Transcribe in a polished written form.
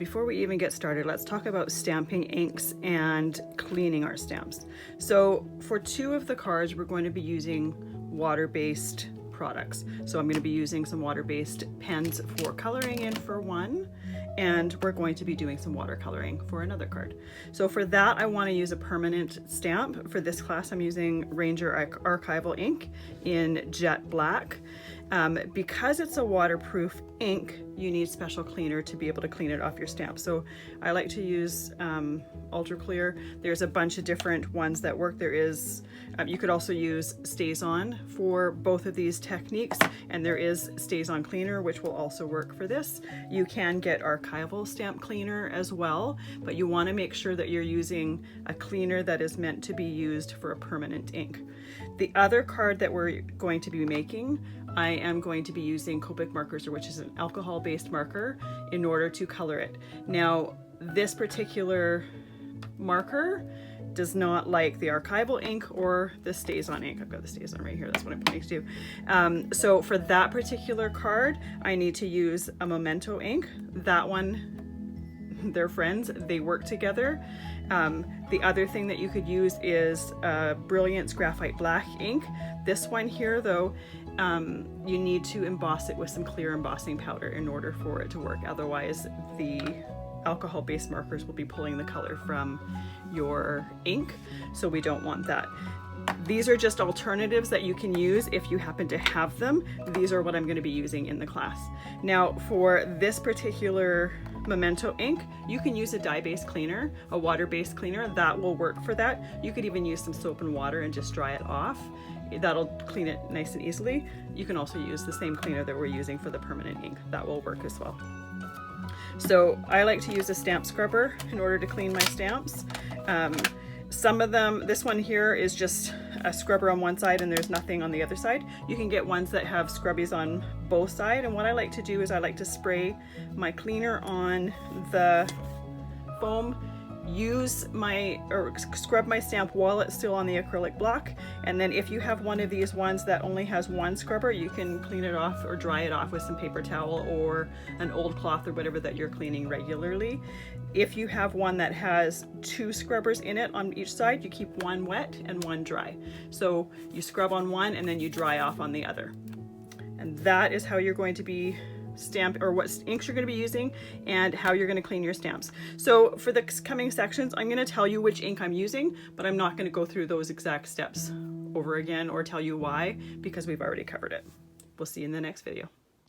before we even get started, let's talk about stamping inks and cleaning our stamps. So for 2 of the cards, we're going to be using water-based products. So I'm going to be using some water-based pens for coloring in for one, and we're going to be doing some watercoloring for another card. So for that, I want to use a permanent stamp. For this class, I'm using Ranger Archival ink in jet black. Because it's a waterproof ink, you need special cleaner to be able to clean it off your stamp. So I like to use Ultra Clear. There's a bunch of different ones that work. There is, you could also use Stays On for both of these techniques, and there is Stays On Cleaner, which will also work for this. You can get Archival stamp cleaner as well, but you want to make sure that you're using a cleaner that is meant to be used for a permanent ink. The other card that we're going to be making, I am going to be using Copic markers, which is an alcohol-based marker, in order to color it. Now, this particular marker does not like the archival ink or the Stays On ink. I've got the Stays On right here, that's what I'm pointing to. So for that particular card, I need to use a Memento ink. That one, they're friends, they work together. The other thing that you could use is Brilliance Graphite Black ink. This one here though, you need to emboss it with some clear embossing powder in order for it to work. Otherwise, the alcohol-based markers will be pulling the color from your ink, so we don't want that. These are just alternatives that you can use if you happen to have them. These are what I'm going to be using in the class. Now, for this particular Memento ink, you can use a dye-based cleaner, a water-based cleaner. That will work for that. You could even use some soap and water and just dry it off. That'll clean it nice and easily. You can also use the same cleaner that we're using for the permanent ink. That will work as well. So I like to use a stamp scrubber in order to clean my stamps. Some of them, this one here is just a scrubber on one side and there's nothing on the other side. You can get ones that have scrubbies on both sides, and what I like to do is I like to spray my cleaner on the foam, scrub my stamp while it's still on the acrylic block, and then if you have one of these ones that only has one scrubber, you can clean it off or dry it off with some paper towel or an old cloth or whatever that you're cleaning regularly. If you have one that has 2 scrubbers in it on each side, you keep one wet and one dry. So you scrub on one and then you dry off on the other. And that is how you're going to be or what inks you're going to be using and how you're going to clean your stamps. So for the coming sections, I'm going to tell you which ink I'm using, but I'm not going to go through those exact steps over again or tell you why, because we've already covered it. We'll see you in the next video.